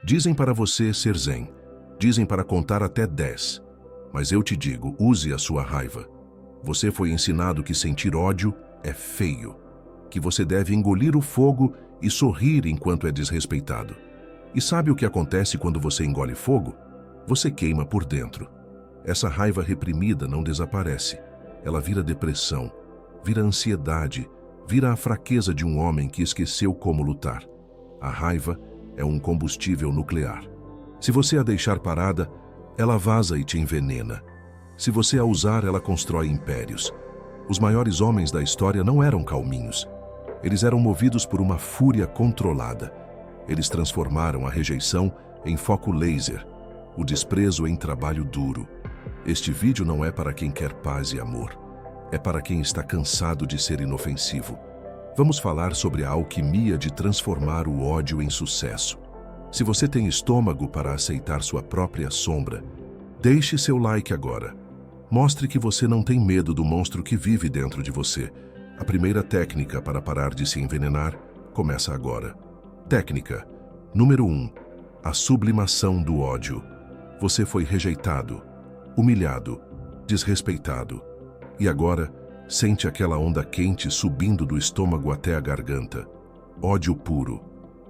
Dizem para você ser zen. Dizem para contar até 10. Mas eu te digo, use a sua raiva. Você foi ensinado que sentir ódio é feio, que você deve engolir o fogo e sorrir enquanto é desrespeitado. E sabe o que acontece quando você engole fogo? Você queima por dentro. Essa raiva reprimida não desaparece. Ela vira depressão, vira ansiedade, vira a fraqueza de um homem que esqueceu como lutar. A raiva é um combustível nuclear. Se você a deixar parada, ela vaza e te envenena. Se você a usar, ela constrói impérios. Os maiores homens da história não eram calminhos. Eles eram movidos por uma fúria controlada. Eles transformaram a rejeição em foco laser, o desprezo em trabalho duro. Este vídeo não é para quem quer paz e amor. É para quem está cansado de ser inofensivo. Vamos falar sobre a alquimia de transformar o ódio em sucesso. Se você tem estômago para aceitar sua própria sombra, deixe seu like agora. Mostre que você não tem medo do monstro que vive dentro de você. A primeira técnica para parar de se envenenar começa agora. Técnica número 1. A sublimação do ódio. Você foi rejeitado, humilhado, desrespeitado. E agora, sente aquela onda quente subindo do estômago até a garganta. Ódio puro.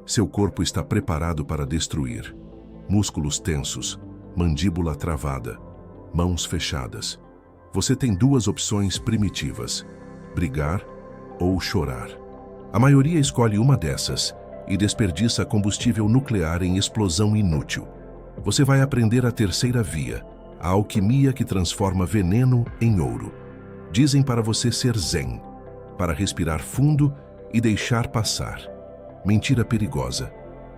Seu corpo está preparado para destruir. Músculos tensos, mandíbula travada, mãos fechadas. Você tem duas opções primitivas: brigar ou chorar. A maioria escolhe uma dessas e desperdiça combustível nuclear em explosão inútil. Você vai aprender a terceira via, a alquimia que transforma veneno em ouro. Dizem para você ser zen, para respirar fundo e deixar passar. Mentira perigosa.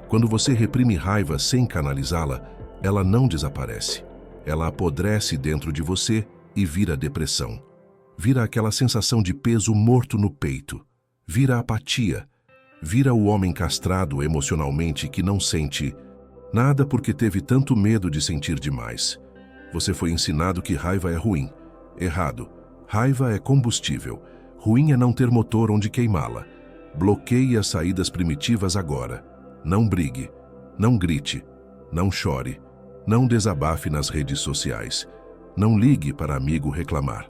Quando você reprime raiva sem canalizá-la, ela não desaparece. Ela apodrece dentro de você e vira depressão. Vira aquela sensação de peso morto no peito. Vira apatia. Vira o homem castrado emocionalmente que não sente nada porque teve tanto medo de sentir demais. Você foi ensinado que raiva é ruim. Errado. Raiva é combustível. Ruim é não ter motor onde queimá-la. Bloqueie as saídas primitivas agora. Não brigue. Não grite. Não chore. Não desabafe nas redes sociais. Não ligue para amigo reclamar.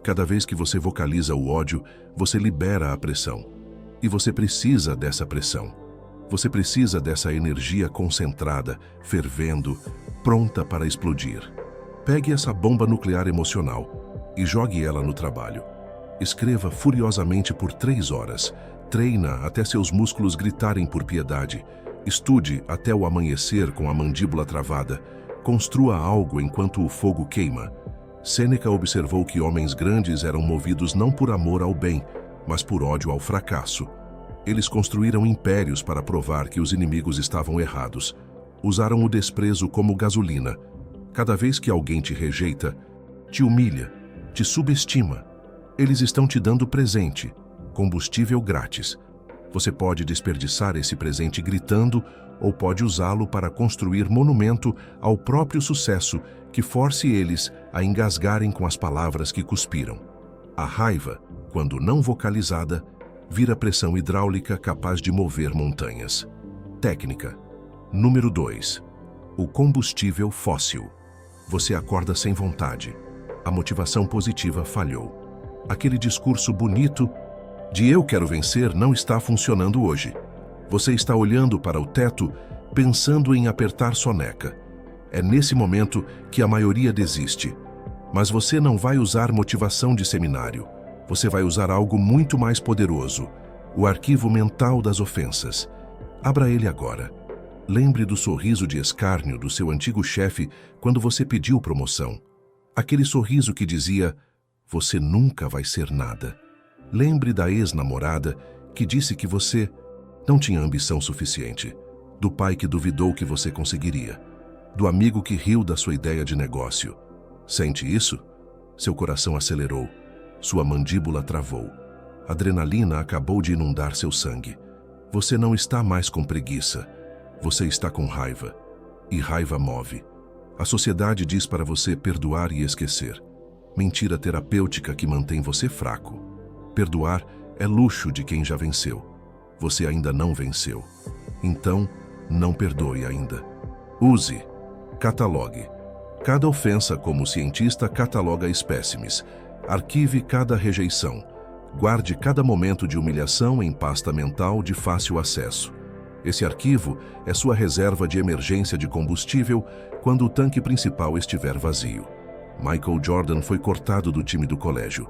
Cada vez que você vocaliza o ódio, você libera a pressão. E você precisa dessa pressão. Você precisa dessa energia concentrada, fervendo, pronta para explodir. Pegue essa bomba nuclear emocional e jogue ela no trabalho. Escreva furiosamente por 3 horas. Treina até seus músculos gritarem por piedade. Estude até o amanhecer com a mandíbula travada. Construa algo enquanto o fogo queima. Sêneca observou que homens grandes eram movidos não por amor ao bem, mas por ódio ao fracasso. Eles construíram impérios para provar que os inimigos estavam errados. Usaram o desprezo como gasolina. Cada vez que alguém te rejeita, te humilha, te subestima, eles estão te dando presente, combustível grátis. Você pode desperdiçar esse presente gritando ou pode usá-lo para construir monumento ao próprio sucesso que force eles a engasgarem com as palavras que cuspiram. A raiva, quando não vocalizada, vira pressão hidráulica capaz de mover montanhas. Técnica número 2. O combustível fóssil. Você acorda sem vontade. A motivação positiva falhou. Aquele discurso bonito de eu quero vencer não está funcionando hoje. Você está olhando para o teto, pensando em apertar soneca. É nesse momento que a maioria desiste. Mas você não vai usar motivação de seminário. Você vai usar algo muito mais poderoso, o arquivo mental das ofensas. Abra ele agora. Lembre do sorriso de escárnio do seu antigo chefe quando você pediu promoção. Aquele sorriso que dizia, você nunca vai ser nada. Lembre da ex-namorada que disse que você não tinha ambição suficiente, do pai que duvidou que você conseguiria, do amigo que riu da sua ideia de negócio. Sente isso? Seu coração acelerou, sua mandíbula travou. A adrenalina acabou de inundar seu sangue. Você não está mais com preguiça, você está com raiva. E raiva move. A sociedade diz para você perdoar e esquecer. Mentira terapêutica que mantém você fraco. Perdoar é luxo de quem já venceu. Você ainda não venceu. Então, Não perdoe ainda. Use. Catalogue. Cada ofensa, como o cientista cataloga espécimes. Arquive cada rejeição. Guarde cada momento de humilhação em pasta mental de fácil acesso. Esse arquivo é sua reserva de emergência de combustível quando o tanque principal estiver vazio. Michael Jordan foi cortado do time do colégio.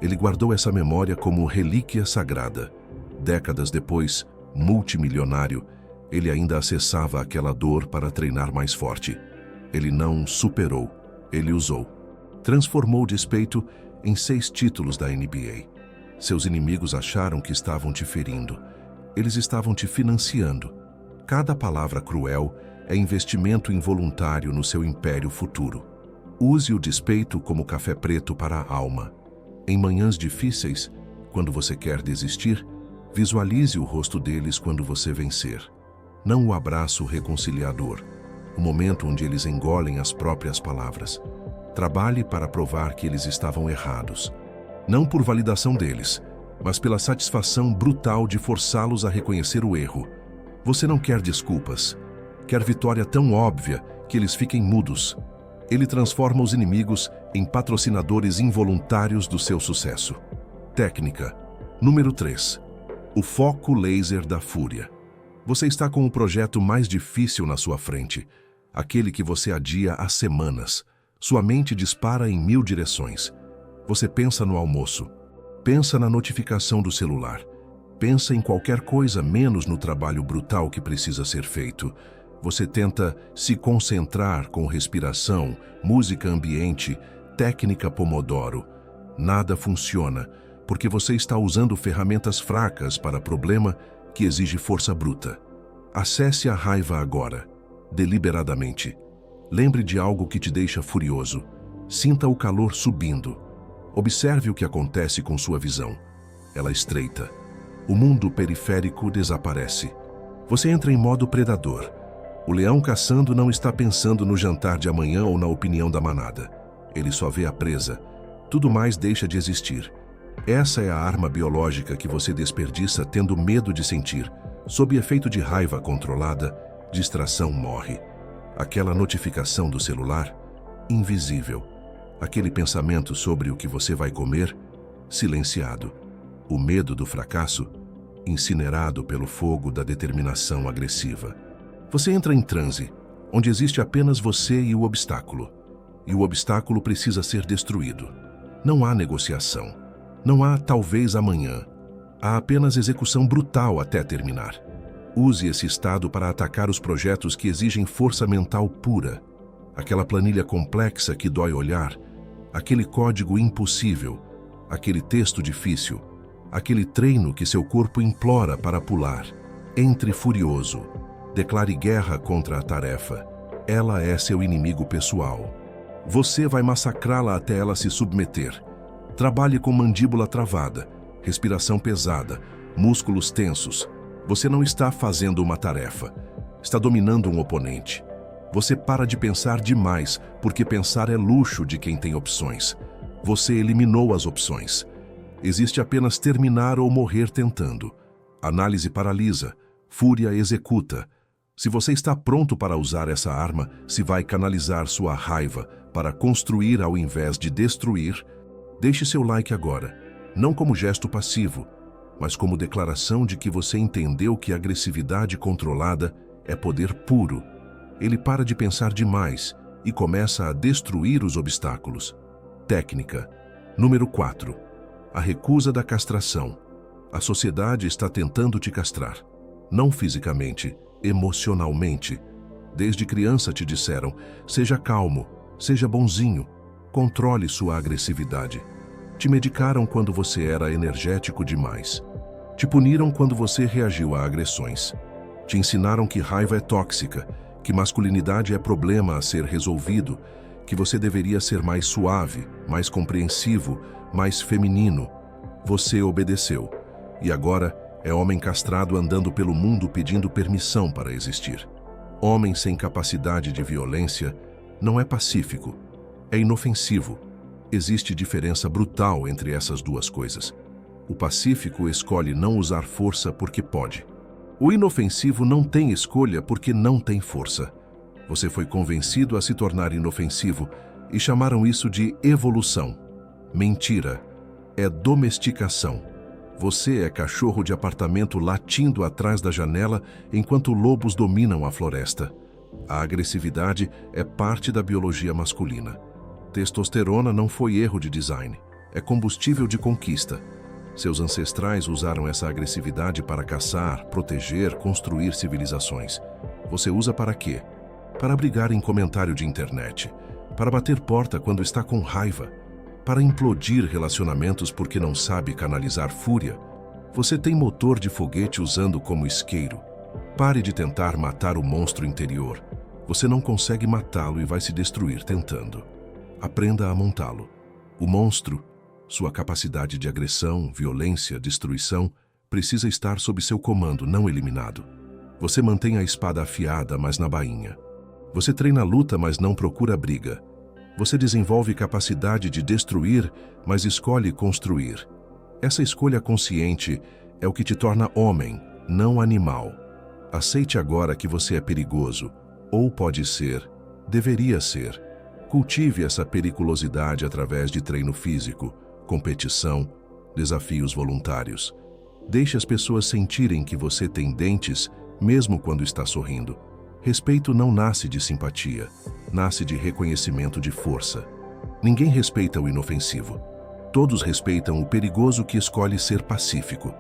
Ele guardou essa memória como relíquia sagrada. Décadas depois, multimilionário, ele ainda acessava aquela dor para treinar mais forte. Ele não superou, ele usou. Transformou o despeito em 6 títulos da NBA. Seus inimigos acharam que estavam te ferindo. Eles estavam te financiando. Cada palavra cruel é investimento involuntário no seu império futuro. Use o despeito como café preto para a alma. Em manhãs difíceis, quando você quer desistir, visualize o rosto deles quando você vencer. Não o abraço reconciliador, o momento onde eles engolem as próprias palavras. Trabalhe para provar que eles estavam errados. Não por validação deles, mas pela satisfação brutal de forçá-los a reconhecer o erro. Você não quer desculpas. Quer vitória tão óbvia que eles fiquem mudos. Ele transforma os inimigos em patrocinadores involuntários do seu sucesso. Técnica. Número 3. O foco laser da fúria. Você está com o projeto mais difícil na sua frente, aquele que você adia há semanas. Sua mente dispara em 1000 direções. Você pensa no almoço, pensa na notificação do celular, pensa em qualquer coisa menos no trabalho brutal que precisa ser feito. Você tenta se concentrar com respiração, música ambiente, técnica Pomodoro. Nada funciona, porque você está usando ferramentas fracas para problema que exige força bruta. Acesse a raiva agora, deliberadamente. Lembre de algo que te deixa furioso. Sinta o calor subindo. Observe o que acontece com sua visão. Ela estreita. O mundo periférico desaparece. Você entra em modo predador. O leão caçando não está pensando no jantar de amanhã ou na opinião da manada. Ele só vê a presa. Tudo mais deixa de existir. Essa é a arma biológica que você desperdiça tendo medo de sentir. Sob efeito de raiva controlada, distração morre. Aquela notificação do celular, invisível. Aquele pensamento sobre o que você vai comer, silenciado. O medo do fracasso, incinerado pelo fogo da determinação agressiva. Você entra em transe, onde existe apenas você e o obstáculo. E o obstáculo precisa ser destruído. Não há negociação. Não há talvez amanhã. Há apenas execução brutal até terminar. Use esse estado para atacar os projetos que exigem força mental pura. Aquela planilha complexa que dói olhar, aquele código impossível, aquele texto difícil, aquele treino que seu corpo implora para pular. Entre furioso. Declare guerra contra a tarefa. Ela é seu inimigo pessoal. Você vai massacrá-la até ela se submeter. Trabalhe com mandíbula travada, respiração pesada, músculos tensos. Você não está fazendo uma tarefa. Está dominando um oponente. Você para de pensar demais, porque pensar é luxo de quem tem opções. Você eliminou as opções. Existe apenas terminar ou morrer tentando. Análise paralisa, fúria executa. Se você está pronto para usar essa arma, se vai canalizar sua raiva para construir ao invés de destruir, deixe seu like agora, não como gesto passivo, mas como declaração de que você entendeu que a agressividade controlada é poder puro. Ele para de pensar demais e começa a destruir os obstáculos. Técnica. Número 4. A recusa da castração. A sociedade está tentando te castrar. Não fisicamente, emocionalmente. Desde criança te disseram, seja calmo, seja bonzinho, controle sua agressividade. Te medicaram quando você era energético demais. Te puniram quando você reagiu a agressões. Te ensinaram que raiva é tóxica, que masculinidade é problema a ser resolvido, que você deveria ser mais suave, mais compreensivo, mais feminino. Você obedeceu. E agora é homem castrado andando pelo mundo pedindo permissão para existir. Homem sem capacidade de violência não é pacífico, é inofensivo. Existe diferença brutal entre essas duas coisas. O pacífico escolhe não usar força porque pode. O inofensivo não tem escolha porque não tem força. Você foi convencido a se tornar inofensivo e chamaram isso de evolução. Mentira. É domesticação. Você é cachorro de apartamento latindo atrás da janela enquanto lobos dominam a floresta. A agressividade é parte da biologia masculina. Testosterona não foi erro de design, é combustível de conquista. Seus ancestrais usaram essa agressividade para caçar, proteger, construir civilizações. Você usa para quê? Para brigar em comentário de internet, para bater porta quando está com raiva, para implodir relacionamentos porque não sabe canalizar fúria. Você tem motor de foguete usando como isqueiro. Pare de tentar matar o monstro interior. Você não consegue matá-lo e vai se destruir tentando. Aprenda a montá-lo. O monstro, sua capacidade de agressão, violência, destruição, precisa estar sob seu comando, não eliminado. Você mantém a espada afiada, mas na bainha. Você treina a luta, mas não procura a briga. Você desenvolve capacidade de destruir, mas escolhe construir. Essa escolha consciente é o que te torna homem, não animal. Aceite agora que você é perigoso, ou pode ser, deveria ser. Cultive essa periculosidade através de treino físico, competição, desafios voluntários. Deixe as pessoas sentirem que você tem dentes, mesmo quando está sorrindo. Respeito não nasce de simpatia, nasce de reconhecimento de força. Ninguém respeita o inofensivo. Todos respeitam o perigoso que escolhe ser pacífico.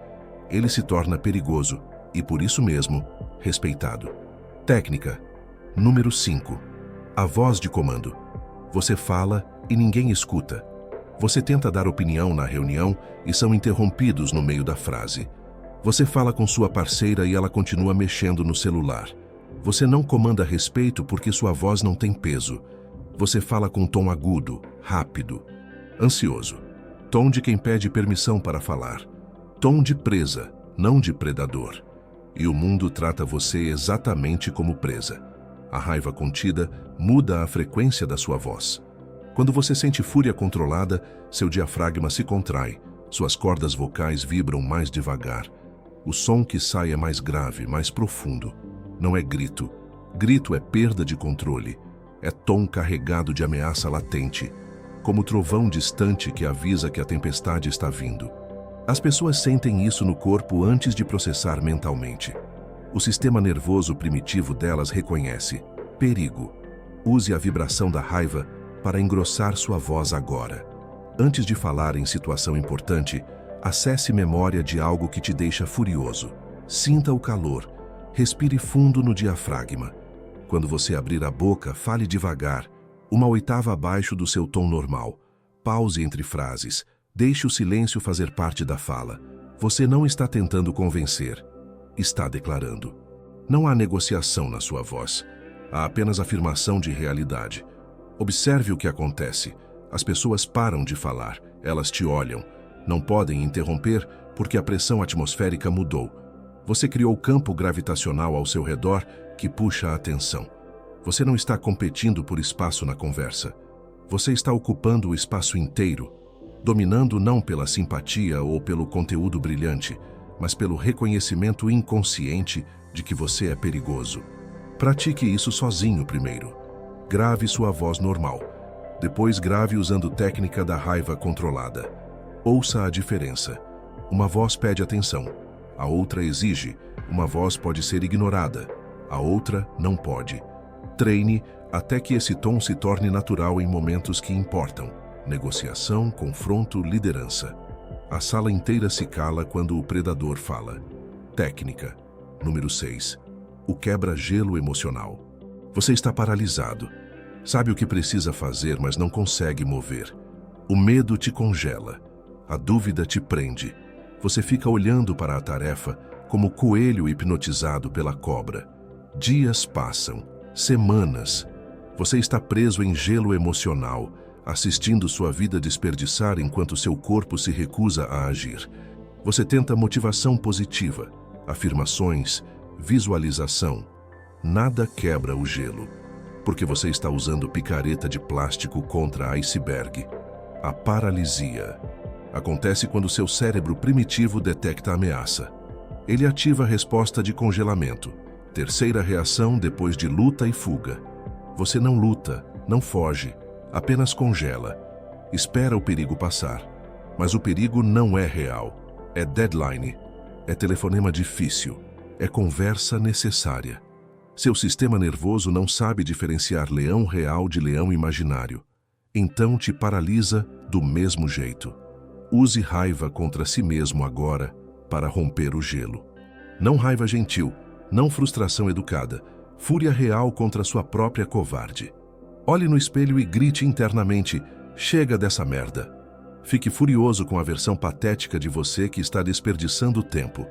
Ele se torna perigoso e, por isso mesmo, respeitado. Técnica. Número 5. A voz de comando. Você fala e ninguém escuta. Você tenta dar opinião na reunião e são interrompidos no meio da frase. Você fala com sua parceira e ela continua mexendo no celular. Você não comanda respeito porque sua voz não tem peso. Você fala com tom agudo, rápido, ansioso. Tom de quem pede permissão para falar. Tom de presa, não de predador. E o mundo trata você exatamente como presa. A raiva contida muda a frequência da sua voz. Quando você sente fúria controlada, seu diafragma se contrai, suas cordas vocais vibram mais devagar. O som que sai é mais grave, mais profundo. Não é grito. Grito é perda de controle. É tom carregado de ameaça latente, como trovão distante que avisa que a tempestade está vindo. As pessoas sentem isso no corpo antes de processar mentalmente. O sistema nervoso primitivo delas reconhece perigo. Use a vibração da raiva para engrossar sua voz agora. Antes de falar em situação importante, acesse memória de algo que te deixa furioso. Sinta o calor. Respire fundo no diafragma. Quando você abrir a boca, fale devagar, uma oitava abaixo do seu tom normal. Pause entre frases. Deixe o silêncio fazer parte da fala. Você não está tentando convencer. Está declarando. Não há negociação na sua voz. Há apenas afirmação de realidade. Observe o que acontece. As pessoas param de falar. Elas te olham. Não podem interromper porque a pressão atmosférica mudou. Você criou campo gravitacional ao seu redor que puxa a atenção. Você não está competindo por espaço na conversa. Você está ocupando o espaço inteiro, dominando não pela simpatia ou pelo conteúdo brilhante, mas pelo reconhecimento inconsciente de que você é perigoso. Pratique isso sozinho primeiro. Grave sua voz normal. Depois grave usando técnica da raiva controlada. Ouça a diferença. Uma voz pede atenção. A outra exige. Uma voz pode ser ignorada. A outra não pode. Treine até que esse tom se torne natural em momentos que importam. Negociação, confronto, liderança. A sala inteira se cala quando o predador fala. Técnica. Número 6. O quebra-gelo emocional. Você está paralisado. Sabe o que precisa fazer, mas não consegue mover. O medo te congela. A dúvida te prende. Você fica olhando para a tarefa como coelho hipnotizado pela cobra. Dias passam, semanas. Você está preso em gelo emocional, assistindo sua vida desperdiçar enquanto seu corpo se recusa a agir. Você tenta motivação positiva, afirmações, visualização. Nada quebra o gelo, porque você está usando picareta de plástico contra iceberg. A paralisia acontece quando seu cérebro primitivo detecta a ameaça. Ele ativa a resposta de congelamento. Terceira reação depois de luta e fuga. Você não luta, não foge, apenas congela. Espera o perigo passar. Mas o perigo não é real. É deadline. É telefonema difícil. É conversa necessária. Seu sistema nervoso não sabe diferenciar leão real de leão imaginário. Então te paralisa do mesmo jeito. Use raiva contra si mesmo agora para romper o gelo. Não raiva gentil, não frustração educada, fúria real contra sua própria covarde. Olhe no espelho e grite internamente: chega dessa merda. Fique furioso com a versão patética de você que está desperdiçando tempo.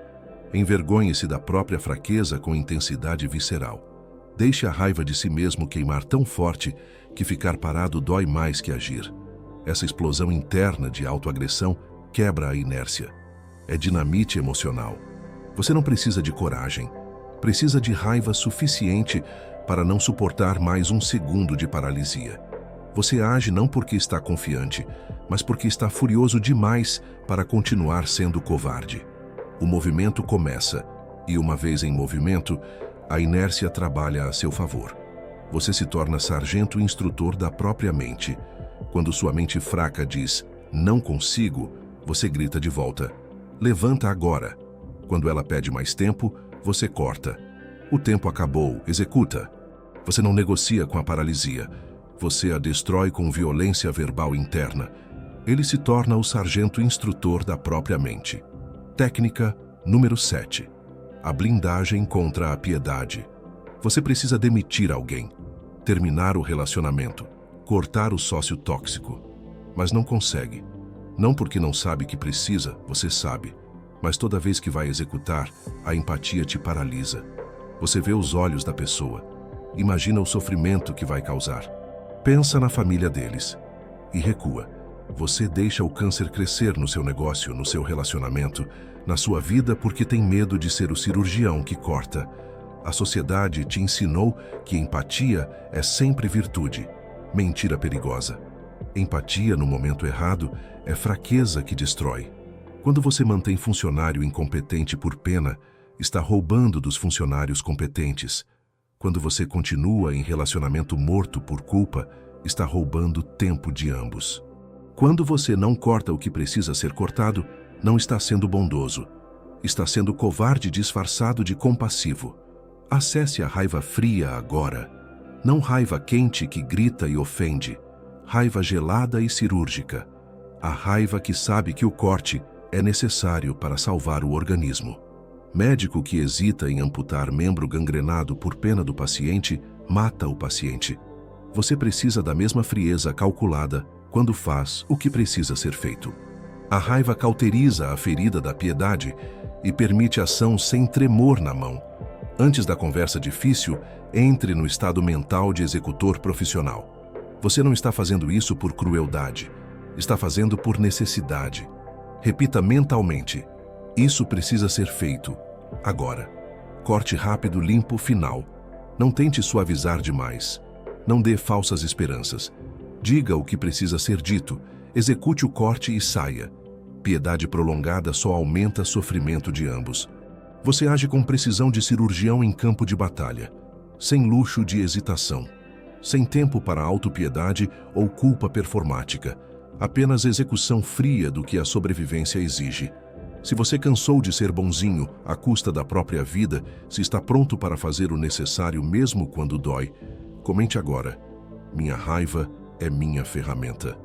Envergonhe-se da própria fraqueza com intensidade visceral. Deixe a raiva de si mesmo queimar tão forte que ficar parado dói mais que agir. Essa explosão interna de autoagressão quebra a inércia. É dinamite emocional. Você não precisa de coragem. Precisa de raiva suficiente para não suportar mais um segundo de paralisia. Você age não porque está confiante, mas porque está furioso demais para continuar sendo covarde. O movimento começa, e uma vez em movimento, a inércia trabalha a seu favor. Você se torna sargento instrutor da própria mente. Quando sua mente fraca diz, não consigo, você grita de volta, levanta agora. Quando ela pede mais tempo, você corta. O tempo acabou, executa. Você não negocia com a paralisia. Você a destrói com violência verbal interna. Ele se torna o sargento instrutor da própria mente. Técnica número 7. A blindagem contra a piedade. Você precisa demitir alguém, terminar o relacionamento, cortar o sócio tóxico. Mas não consegue. Não porque não sabe que precisa, você sabe. Mas toda vez que vai executar, a empatia te paralisa. Você vê os olhos da pessoa. Imagina o sofrimento que vai causar. Pensa na família deles. E recua. Você deixa o câncer crescer no seu negócio, no seu relacionamento, na sua vida porque tem medo de ser o cirurgião que corta. A sociedade te ensinou que empatia é sempre virtude. Mentira perigosa. Empatia no momento errado é fraqueza que destrói. Quando você mantém funcionário incompetente por pena, está roubando dos funcionários competentes. Quando você continua em relacionamento morto por culpa, está roubando tempo de ambos. Quando você não corta o que precisa ser cortado, não está sendo bondoso. Está sendo covarde disfarçado de compassivo. Acesse a raiva fria agora. Não raiva quente que grita e ofende. Raiva gelada e cirúrgica. A raiva que sabe que o corte é necessário para salvar o organismo. Médico que hesita em amputar membro gangrenado por pena do paciente, mata o paciente. Você precisa da mesma frieza calculada quando faz o que precisa ser feito. A raiva cauteriza a ferida da piedade e permite ação sem tremor na mão. Antes da conversa difícil, entre no estado mental de executor profissional. Você não está fazendo isso por crueldade, está fazendo por necessidade. Repita mentalmente: isso precisa ser feito, agora. Corte rápido, limpo, final. Não tente suavizar demais. Não dê falsas esperanças. Diga o que precisa ser dito, execute o corte e saia. Piedade prolongada só aumenta sofrimento de ambos. Você age com precisão de cirurgião em campo de batalha, sem luxo de hesitação, sem tempo para autopiedade ou culpa performática, apenas execução fria do que a sobrevivência exige. Se você cansou de ser bonzinho à custa da própria vida, se está pronto para fazer o necessário mesmo quando dói, comente agora: minha raiva é minha ferramenta.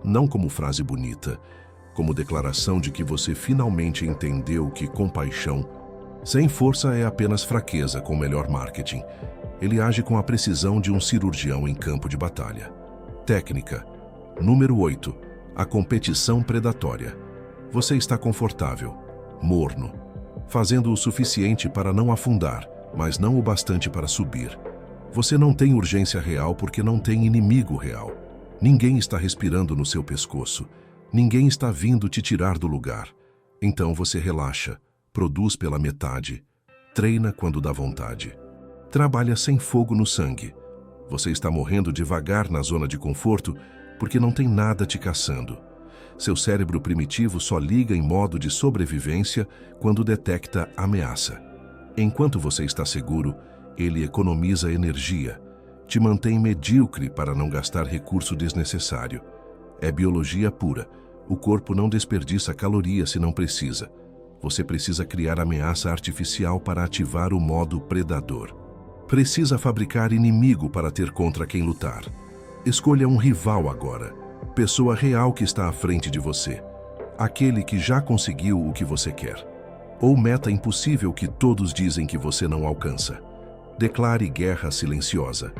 Não como frase bonita, como declaração de que você finalmente entendeu que compaixão sem força é apenas fraqueza com melhor marketing. Ele age com a precisão de um cirurgião em campo de batalha. Técnica número 8. A competição predatória. Você está confortável, morno, fazendo o suficiente para não afundar, mas não o bastante para subir. Você não tem urgência real porque não tem inimigo real. Ninguém está respirando no seu pescoço. Ninguém está vindo te tirar do lugar. Então você relaxa, produz pela metade, treina quando dá vontade. Trabalha sem fogo no sangue. Você está morrendo devagar na zona de conforto porque não tem nada te caçando. Seu cérebro primitivo só liga em modo de sobrevivência quando detecta ameaça. Enquanto você está seguro, ele economiza energia, te mantém medíocre para não gastar recurso desnecessário. É biologia pura. O corpo não desperdiça calorias se não precisa. Você precisa criar ameaça artificial para ativar o modo predador. Precisa fabricar inimigo para ter contra quem lutar. Escolha um rival agora. Pessoa real que está à frente de você. Aquele que já conseguiu o que você quer. Ou meta impossível que todos dizem que você não alcança. Declare guerra silenciosa.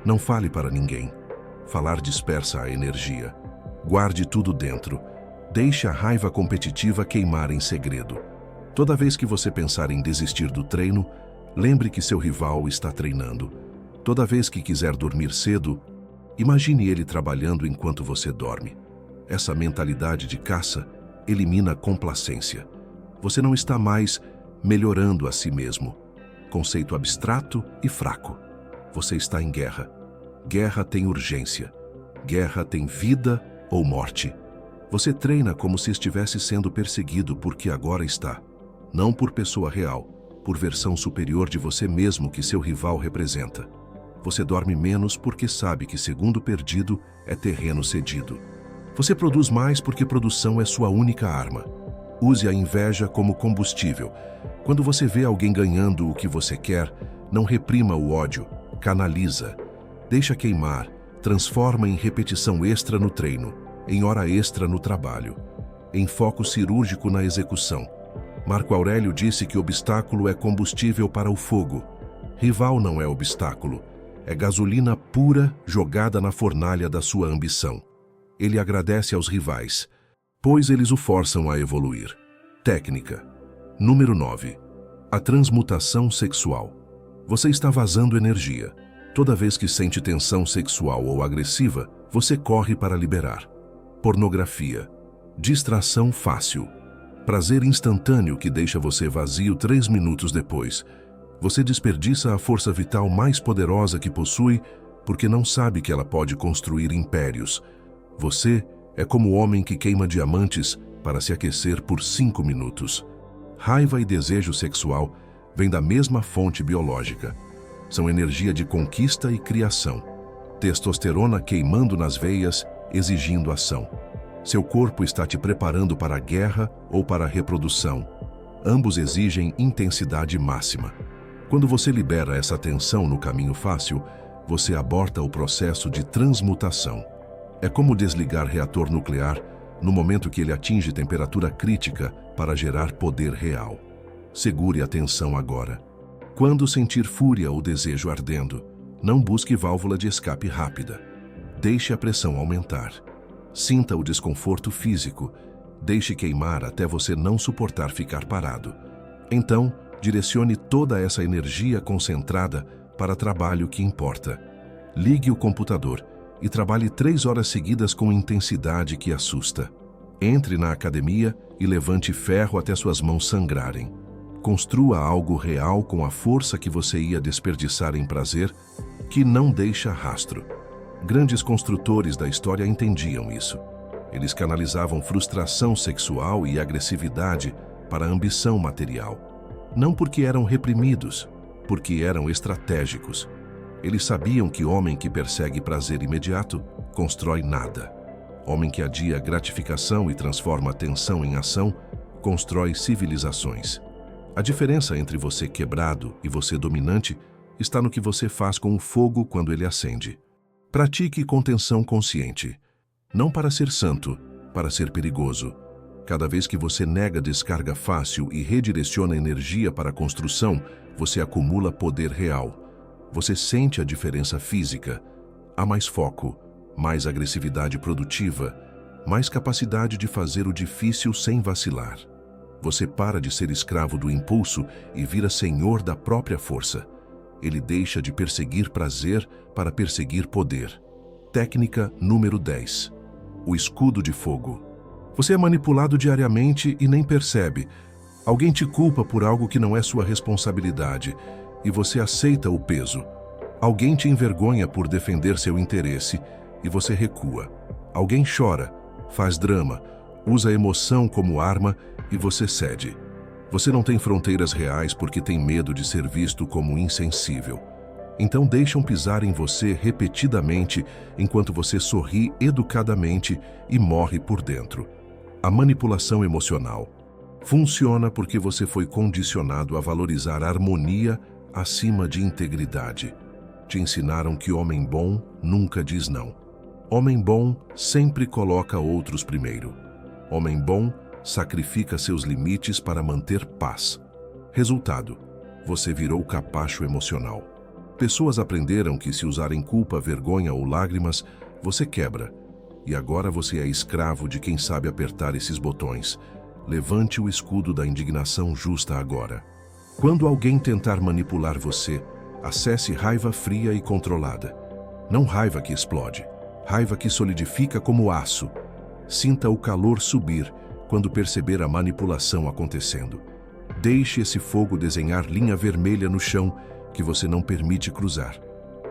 Não fale para ninguém. Falar dispersa a energia. Guarde tudo dentro. Deixe a raiva competitiva queimar em segredo. Toda vez que você pensar em desistir do treino, lembre que seu rival está treinando. Toda vez que quiser dormir cedo, imagine ele trabalhando enquanto você dorme. Essa mentalidade de caça elimina a complacência. Você não está mais melhorando a si mesmo. Conceito abstrato e fraco. Você está em guerra. Guerra tem urgência. Guerra tem vida ou morte. Você treina como se estivesse sendo perseguido porque agora está. Não por pessoa real, por versão superior de você mesmo que seu rival representa. Você dorme menos porque sabe que segundo perdido é terreno cedido. Você produz mais porque produção é sua única arma. Use a inveja como combustível. Quando você vê alguém ganhando o que você quer, não reprima o ódio, canaliza. Deixa queimar, transforma em repetição extra no treino, em hora extra no trabalho, em foco cirúrgico na execução. Marco Aurélio disse que obstáculo é combustível para o fogo. Rival não é obstáculo, é gasolina pura jogada na fornalha da sua ambição. Ele agradece aos rivais, pois eles o forçam a evoluir. Técnica. Número 9. A transmutação sexual. Você está vazando energia. Toda vez que sente tensão sexual ou agressiva, você corre para liberar. Pornografia. Distração fácil. Prazer instantâneo que deixa você vazio 3 minutos depois. Você desperdiça a força vital mais poderosa que possui porque não sabe que ela pode construir impérios. Você é como o homem que queima diamantes para se aquecer por 5 minutos. Raiva e desejo sexual vêm da mesma fonte biológica. São energia de conquista e criação. Testosterona queimando nas veias, exigindo ação. Seu corpo está te preparando para a guerra ou para a reprodução. Ambos exigem intensidade máxima. Quando você libera essa tensão no caminho fácil, você aborta o processo de transmutação. É como desligar reator nuclear no momento que ele atinge temperatura crítica para gerar poder real. Segure a tensão agora. Quando sentir fúria ou desejo ardendo, não busque válvula de escape rápida. Deixe a pressão aumentar. Sinta o desconforto físico. Deixe queimar até você não suportar ficar parado. Então, direcione toda essa energia concentrada para trabalho que importa. Ligue o computador e trabalhe 3 horas seguidas com intensidade que assusta. Entre na academia e levante ferro até suas mãos sangrarem. Construa algo real com a força que você ia desperdiçar em prazer, que não deixa rastro. Grandes construtores da história entendiam isso. Eles canalizavam frustração sexual e agressividade para a ambição material. Não porque eram reprimidos, porque eram estratégicos. Eles sabiam que homem que persegue prazer imediato constrói nada. Homem que adia gratificação e transforma a tensão em ação, constrói civilizações. A diferença entre você quebrado e você dominante está no que você faz com o fogo quando ele acende. Pratique contenção consciente. Não para ser santo, para ser perigoso. Cada vez que você nega descarga fácil e redireciona energia para a construção, você acumula poder real. Você sente a diferença física. Há mais foco, mais agressividade produtiva, mais capacidade de fazer o difícil sem vacilar. Você para de ser escravo do impulso e vira senhor da própria força. Ele deixa de perseguir prazer para perseguir poder. Técnica número 10. O escudo de fogo. Você é manipulado diariamente e nem percebe. Alguém te culpa por algo que não é sua responsabilidade e você aceita o peso. Alguém te envergonha por defender seu interesse e você recua. Alguém chora, faz drama Usa a emoção como arma e você cede. Você não tem fronteiras reais porque tem medo de ser visto como insensível. Então deixam pisar em você repetidamente enquanto você sorri educadamente e morre por dentro. A manipulação emocional funciona porque você foi condicionado a valorizar harmonia acima de integridade. Te ensinaram que homem bom nunca diz não. Homem bom sempre coloca outros primeiro. Homem bom sacrifica seus limites para manter paz. Resultado: você virou capacho emocional. Pessoas aprenderam que se usarem culpa, vergonha ou lágrimas, você quebra. E agora você é escravo de quem sabe apertar esses botões. Levante o escudo da indignação justa agora. Quando alguém tentar manipular você, acesse raiva fria e controlada. Não raiva que explode, raiva que solidifica como aço. Sinta o calor subir quando perceber a manipulação acontecendo. Deixe esse fogo desenhar linha vermelha no chão que você não permite cruzar.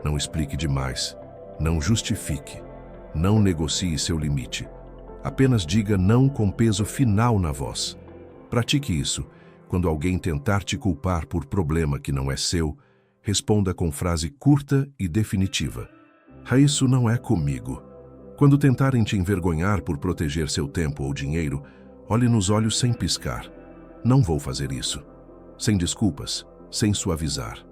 Não explique demais. Não justifique. Não negocie seu limite. Apenas diga não com peso final na voz. Pratique isso. Quando alguém tentar te culpar por problema que não é seu, responda com frase curta e definitiva. Isso não é comigo. Quando tentarem te envergonhar por proteger seu tempo ou dinheiro, olhe nos olhos sem piscar. Não vou fazer isso. Sem desculpas, sem suavizar.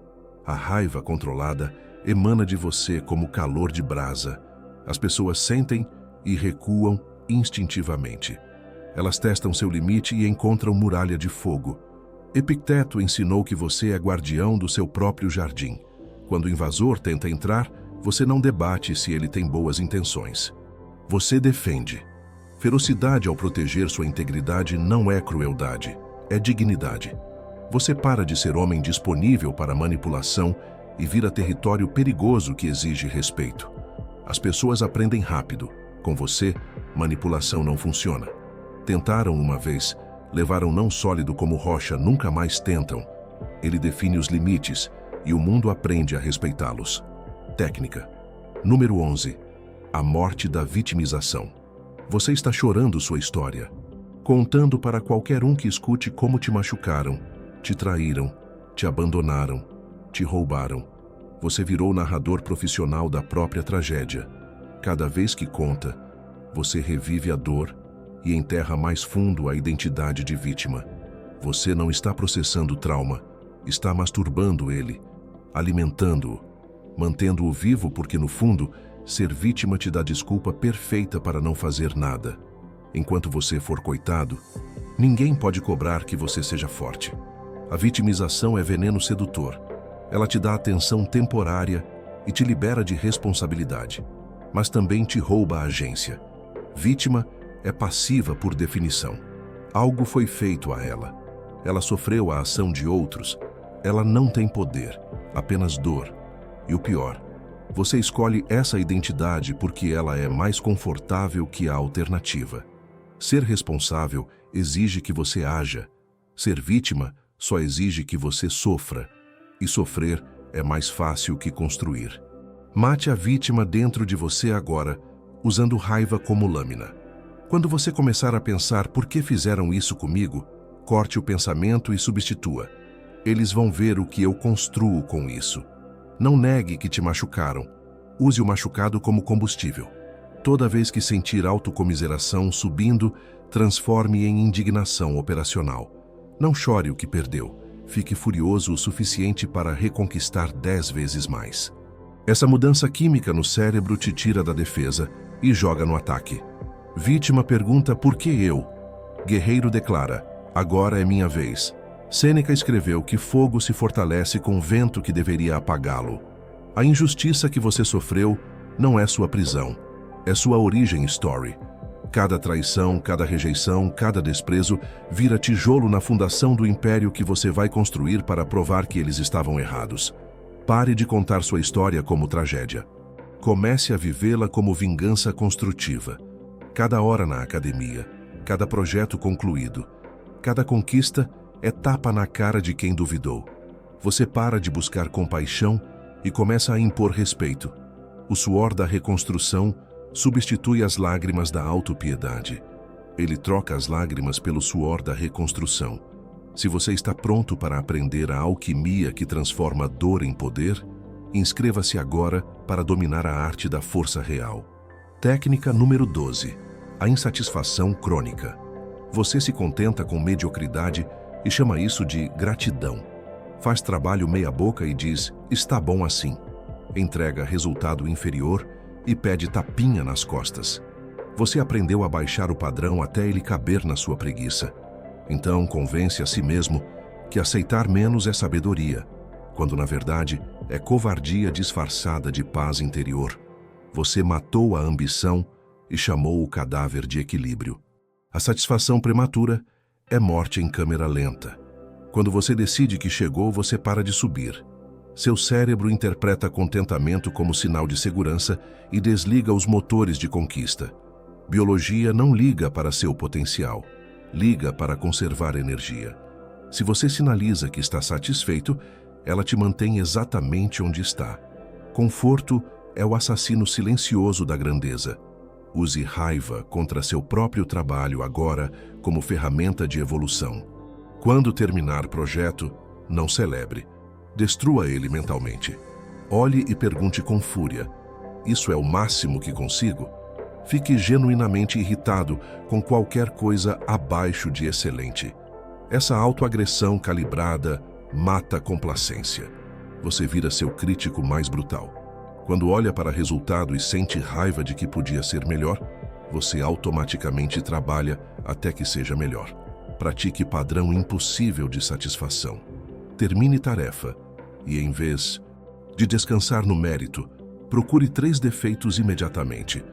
A raiva controlada emana de você como calor de brasa. As pessoas sentem e recuam instintivamente. Elas testam seu limite e encontram muralha de fogo. Epicteto ensinou que você é guardião do seu próprio jardim. Quando o invasor tenta entrar, você não debate se ele tem boas intenções. Você defende. Ferocidade ao proteger sua integridade não é crueldade, é dignidade. Você para de ser homem disponível para manipulação e vira território perigoso que exige respeito. As pessoas aprendem rápido. Com você, manipulação não funciona. Tentaram uma vez, levaram não sólido como rocha, nunca mais tentam. Ele define os limites e o mundo aprende a respeitá-los. Técnica. Número 11. A morte da vitimização. Você está chorando sua história, contando para qualquer um que escute como te machucaram, te traíram, te abandonaram, te roubaram. Você virou narrador profissional da própria tragédia. Cada vez que conta, você revive a dor e enterra mais fundo a identidade de vítima. Você não está processando o trauma, está masturbando ele, alimentando-o, mantendo-o vivo porque, no fundo, ser vítima te dá desculpa perfeita para não fazer nada. Enquanto você for coitado, ninguém pode cobrar que você seja forte. A vitimização é veneno sedutor. Ela te dá atenção temporária e te libera de responsabilidade, mas também te rouba a agência. Vítima é passiva por definição. Algo foi feito a ela. Ela sofreu a ação de outros. Ela não tem poder, apenas dor. E o pior, você escolhe essa identidade porque ela é mais confortável que a alternativa. Ser responsável exige que você haja. Ser vítima só exige que você sofra. E sofrer é mais fácil que construir. Mate a vítima dentro de você agora, usando raiva como lâmina. Quando você começar a pensar por que fizeram isso comigo, corte o pensamento e substitua. Eles vão ver o que eu construo com isso. Não negue que te machucaram. Use o machucado como combustível. Toda vez que sentir autocomiseração subindo, transforme em indignação operacional. Não chore o que perdeu. Fique furioso o suficiente para reconquistar 10 vezes mais. Essa mudança química no cérebro te tira da defesa e joga no ataque. Vítima pergunta por que eu? Guerreiro declara, agora é minha vez. Sêneca escreveu que fogo se fortalece com vento que deveria apagá-lo. A injustiça que você sofreu não é sua prisão, é sua origem story. Cada traição, cada rejeição, cada desprezo vira tijolo na fundação do império que você vai construir para provar que eles estavam errados. Pare de contar sua história como tragédia. Comece a vivê-la como vingança construtiva. Cada hora na academia, cada projeto concluído, cada conquista é tapa na cara de quem duvidou. Você para de buscar compaixão e começa a impor respeito. O suor da reconstrução substitui as lágrimas da autopiedade. Ele troca as lágrimas pelo suor da reconstrução. Se você está pronto para aprender a alquimia que transforma dor em poder, inscreva-se agora para dominar a arte da força real. Técnica número 12. A insatisfação crônica. Você se contenta com mediocridade e chama isso de gratidão. Faz trabalho meia-boca e diz, está bom assim. Entrega resultado inferior e pede tapinha nas costas. Você aprendeu a baixar o padrão até ele caber na sua preguiça. Então convence a si mesmo que aceitar menos é sabedoria, quando na verdade é covardia disfarçada de paz interior. Você matou a ambição e chamou o cadáver de equilíbrio. A satisfação prematura é morte em câmera lenta. Quando você decide que chegou, você para de subir. Seu cérebro interpreta contentamento como sinal de segurança e desliga os motores de conquista. Biologia não liga para seu potencial, liga para conservar energia. Se você sinaliza que está satisfeito, ela te mantém exatamente onde está. Conforto é o assassino silencioso da grandeza. Use raiva contra seu próprio trabalho agora como ferramenta de evolução. Quando terminar o projeto, não celebre. Destrua ele mentalmente. Olhe e pergunte com fúria: isso é o máximo que consigo? Fique genuinamente irritado com qualquer coisa abaixo de excelente. Essa autoagressão calibrada mata a complacência. Você vira seu crítico mais brutal. Quando olha para o resultado e sente raiva de que podia ser melhor, você automaticamente trabalha até que seja melhor. Pratique padrão impossível de satisfação. Termine tarefa e, em vez de descansar no mérito, procure 3 defeitos imediatamente.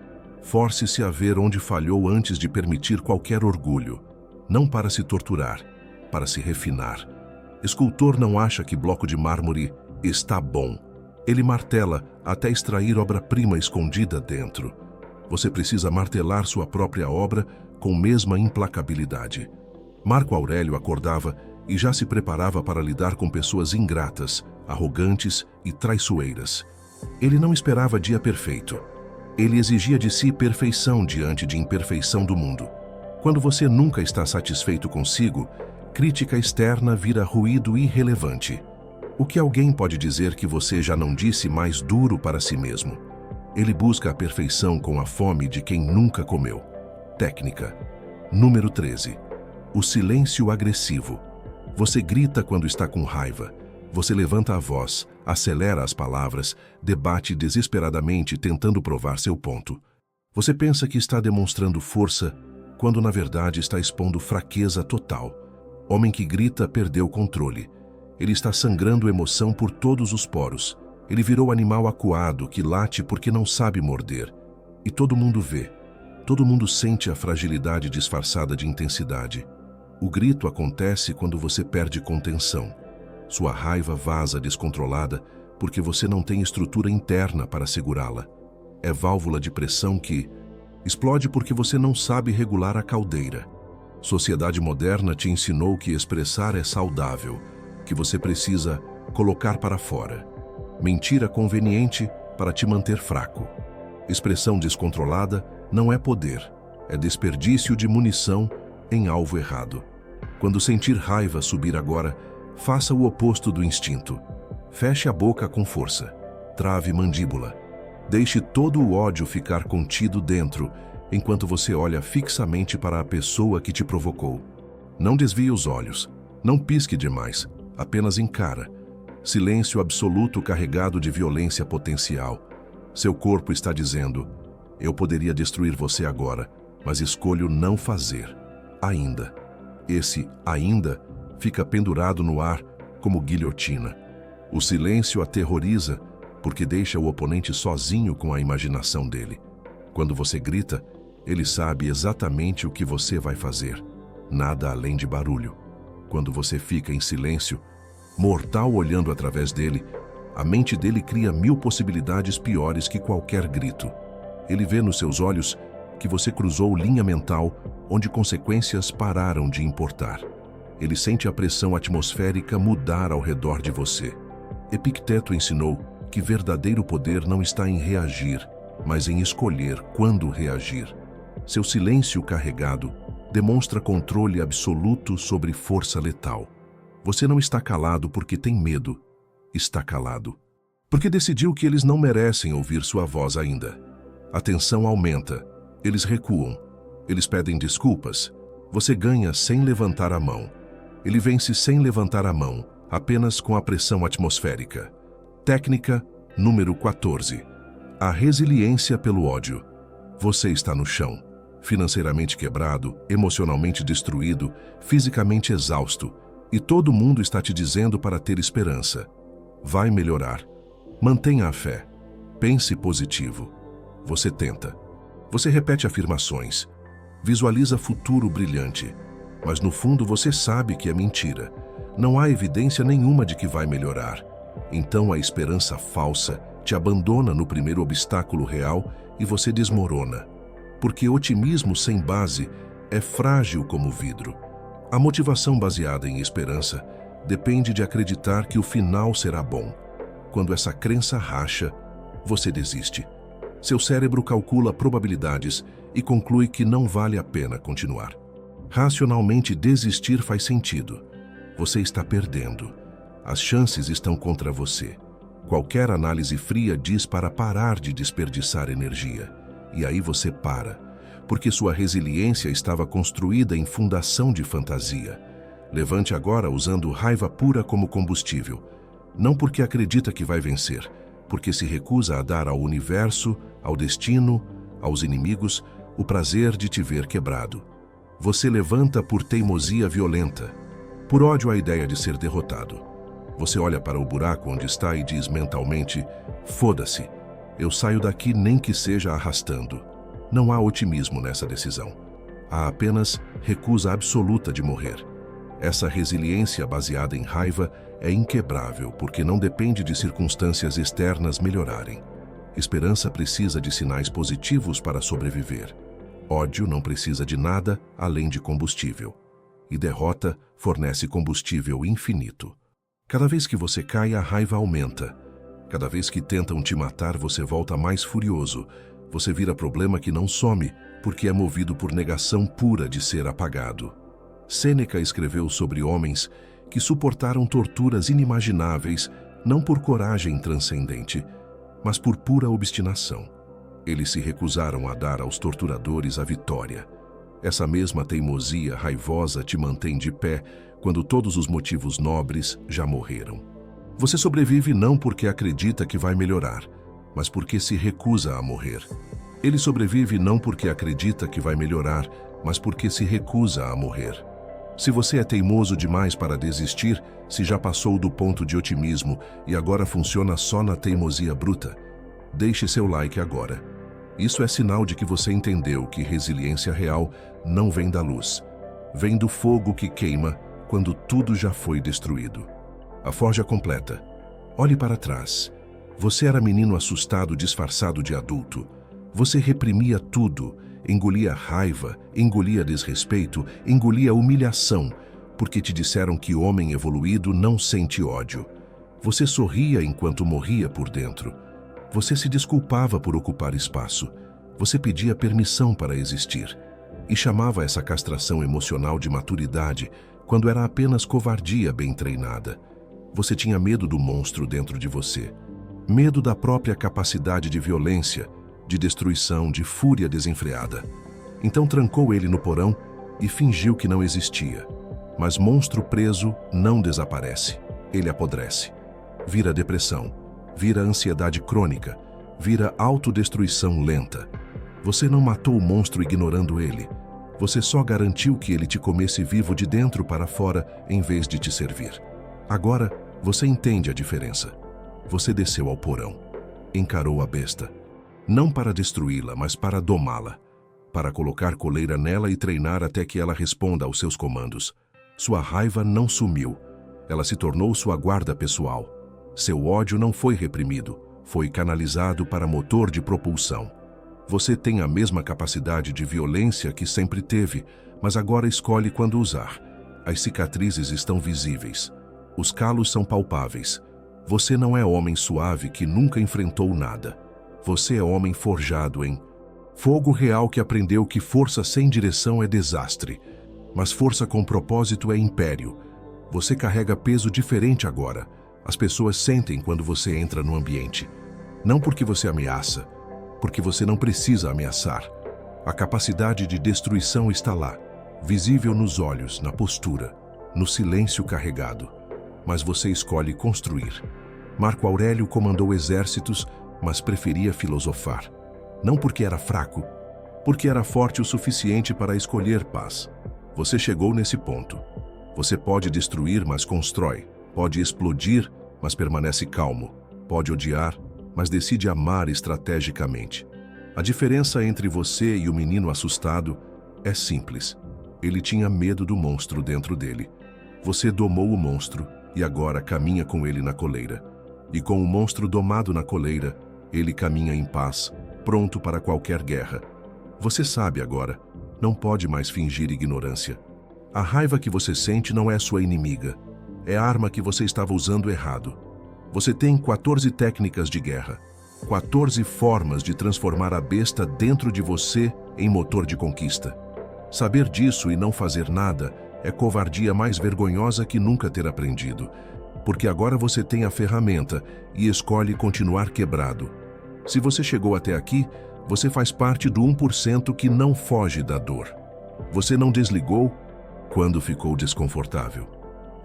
Force-se a ver onde falhou antes de permitir qualquer orgulho. Não para se torturar, para se refinar. Escultor não acha que bloco de mármore está bom. Ele martela até extrair obra-prima escondida dentro. Você precisa martelar sua própria obra com mesma implacabilidade. Marco Aurélio acordava e já se preparava para lidar com pessoas ingratas, arrogantes e traiçoeiras. Ele não esperava dia perfeito. Ele exigia de si perfeição diante de imperfeição do mundo. Quando você nunca está satisfeito consigo, crítica externa vira ruído irrelevante. O que alguém pode dizer que você já não disse mais duro para si mesmo? Ele busca a perfeição com a fome de quem nunca comeu. Técnica. Número 13. O silêncio agressivo. Você grita quando está com raiva. Você levanta a voz, acelera as palavras, debate desesperadamente tentando provar seu ponto. Você pensa que está demonstrando força, quando na verdade está expondo fraqueza total. Homem que grita perdeu o controle. Ele está sangrando emoção por todos os poros. Ele virou animal acuado que late porque não sabe morder. E todo mundo vê. Todo mundo sente a fragilidade disfarçada de intensidade. O grito acontece quando você perde contenção. Sua raiva vaza descontrolada porque você não tem estrutura interna para segurá-la. É válvula de pressão que explode porque você não sabe regular a caldeira. Sociedade moderna te ensinou que expressar é saudável, que você precisa colocar para fora. Mentira conveniente para te manter fraco. Expressão descontrolada não é poder, é desperdício de munição em alvo errado. Quando sentir raiva subir agora, faça o oposto do instinto. Feche a boca com força. Trave mandíbula. Deixe todo o ódio ficar contido dentro, enquanto você olha fixamente para a pessoa que te provocou. Não desvie os olhos. Não pisque demais. Apenas encara. Silêncio absoluto carregado de violência potencial. Seu corpo está dizendo: eu poderia destruir você agora, mas escolho não fazer. Ainda. Esse ainda fica pendurado no ar como guilhotina. O silêncio aterroriza porque deixa o oponente sozinho com a imaginação dele. Quando você grita, ele sabe exatamente o que você vai fazer. Nada além de barulho. Quando você fica em silêncio, mortal olhando através dele, a mente dele cria 1000 possibilidades piores que qualquer grito. Ele vê nos seus olhos que você cruzou linha mental onde consequências pararam de importar. Ele sente a pressão atmosférica mudar ao redor de você. Epicteto ensinou que verdadeiro poder não está em reagir, mas em escolher quando reagir. Seu silêncio carregado demonstra controle absoluto sobre força letal. Você não está calado porque tem medo. Está calado porque decidiu que eles não merecem ouvir sua voz ainda. A tensão aumenta. Eles recuam. Eles pedem desculpas. Você ganha sem levantar a mão. Ele vence sem levantar a mão, apenas com a pressão atmosférica. Técnica número 14. A resiliência pelo ódio. Você está no chão, financeiramente quebrado, emocionalmente destruído, fisicamente exausto, e todo mundo está te dizendo para ter esperança. Vai melhorar. Mantenha a fé. Pense positivo. Você tenta. Você repete afirmações. Visualiza futuro brilhante. Mas no fundo você sabe que é mentira. Não há evidência nenhuma de que vai melhorar. Então a esperança falsa te abandona no primeiro obstáculo real e você desmorona. Porque otimismo sem base é frágil como vidro. A motivação baseada em esperança depende de acreditar que o final será bom. Quando essa crença racha, você desiste. Seu cérebro calcula probabilidades e conclui que não vale a pena continuar. Racionalmente, desistir faz sentido. Você está perdendo. As chances estão contra você. Qualquer análise fria diz para parar de desperdiçar energia. E aí você para, porque sua resiliência estava construída em fundação de fantasia. Levante agora usando raiva pura como combustível. Não porque acredita que vai vencer, porque se recusa a dar ao universo, ao destino, aos inimigos, o prazer de te ver quebrado. Você levanta por teimosia violenta, por ódio à ideia de ser derrotado. Você olha para o buraco onde está e diz mentalmente: foda-se, eu saio daqui nem que seja arrastando. Não há otimismo nessa decisão. Há apenas recusa absoluta de morrer. Essa resiliência baseada em raiva é inquebrável porque não depende de circunstâncias externas melhorarem. Esperança precisa de sinais positivos para sobreviver. Ódio não precisa de nada além de combustível. E derrota fornece combustível infinito. Cada vez que você cai, a raiva aumenta. Cada vez que tentam te matar, você volta mais furioso. Você vira problema que não some, porque é movido por negação pura de ser apagado. Sêneca escreveu sobre homens que suportaram torturas inimagináveis, não por coragem transcendente, mas por pura obstinação. Eles se recusaram a dar aos torturadores a vitória. Essa mesma teimosia raivosa te mantém de pé quando todos os motivos nobres já morreram. Você sobrevive não porque acredita que vai melhorar, mas porque se recusa a morrer. Ele sobrevive não porque acredita que vai melhorar, mas porque se recusa a morrer. Se você é teimoso demais para desistir, se já passou do ponto de otimismo e agora funciona só na teimosia bruta, deixe seu like agora. Isso é sinal de que você entendeu que resiliência real não vem da luz. Vem do fogo que queima quando tudo já foi destruído. A forja completa. Olhe para trás. Você era menino assustado disfarçado de adulto. Você reprimia tudo, engolia raiva, engolia desrespeito, engolia humilhação, porque te disseram que homem evoluído não sente ódio. Você sorria enquanto morria por dentro. Você se desculpava por ocupar espaço. Você pedia permissão para existir. E chamava essa castração emocional de maturidade, quando era apenas covardia bem treinada. Você tinha medo do monstro dentro de você. Medo da própria capacidade de violência, de destruição, de fúria desenfreada. Então trancou ele no porão e fingiu que não existia. Mas monstro preso não desaparece. Ele apodrece. Vira depressão. Vira ansiedade crônica. Vira autodestruição lenta. Você não matou o monstro ignorando ele. Você só garantiu que ele te comesse vivo de dentro para fora em vez de te servir. Agora, você entende a diferença. Você desceu ao porão. Encarou a besta. Não para destruí-la, mas para domá-la. Para colocar coleira nela e treinar até que ela responda aos seus comandos. Sua raiva não sumiu. Ela se tornou sua guarda pessoal. Seu ódio não foi reprimido. Foi canalizado para motor de propulsão. Você tem a mesma capacidade de violência que sempre teve, mas agora escolhe quando usar. As cicatrizes estão visíveis. Os calos são palpáveis. Você não é homem suave que nunca enfrentou nada. Você é homem forjado em Fogo real que aprendeu que força sem direção é desastre, mas força com propósito é império. Você carrega peso diferente agora. As pessoas sentem quando você entra no ambiente. Não porque você ameaça, porque você não precisa ameaçar. A capacidade de destruição está lá, visível nos olhos, na postura, no silêncio carregado. Mas você escolhe construir. Marco Aurélio comandou exércitos, mas preferia filosofar. Não porque era fraco, porque era forte o suficiente para escolher paz. Você chegou nesse ponto. Você pode destruir, mas constrói. Pode explodir, mas permanece calmo. Pode odiar, mas decide amar estrategicamente. A diferença entre você e o menino assustado é simples. Ele tinha medo do monstro dentro dele. Você domou o monstro e agora caminha com ele na coleira. E com o monstro domado na coleira, ele caminha em paz, pronto para qualquer guerra. Você sabe agora, não pode mais fingir ignorância. A raiva que você sente não é sua inimiga. É a arma que você estava usando errado. Você tem 14 técnicas de guerra. 14 formas de transformar a besta dentro de você em motor de conquista. Saber disso e não fazer nada é covardia mais vergonhosa que nunca ter aprendido. Porque agora você tem a ferramenta e escolhe continuar quebrado. Se você chegou até aqui, você faz parte do 1% que não foge da dor. Você não desligou quando ficou desconfortável.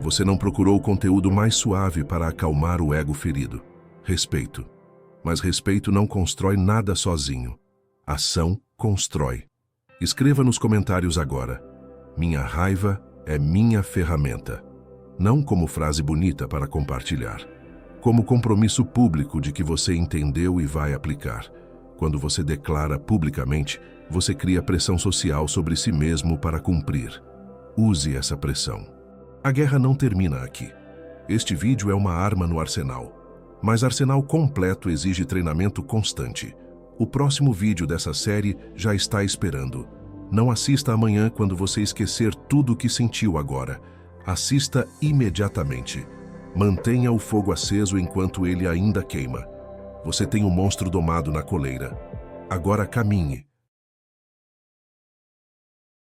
Você não procurou o conteúdo mais suave para acalmar o ego ferido. Respeito. Mas respeito não constrói nada sozinho. Ação constrói. Escreva nos comentários agora. Minha raiva é minha ferramenta. Não como frase bonita para compartilhar. Como compromisso público de que você entendeu e vai aplicar. Quando você declara publicamente, você cria pressão social sobre si mesmo para cumprir. Use essa pressão. A guerra não termina aqui. Este vídeo é uma arma no arsenal. Mas arsenal completo exige treinamento constante. O próximo vídeo dessa série já está esperando. Não assista amanhã quando você esquecer tudo o que sentiu agora. Assista imediatamente. Mantenha o fogo aceso enquanto ele ainda queima. Você tem um monstro domado na coleira. Agora caminhe.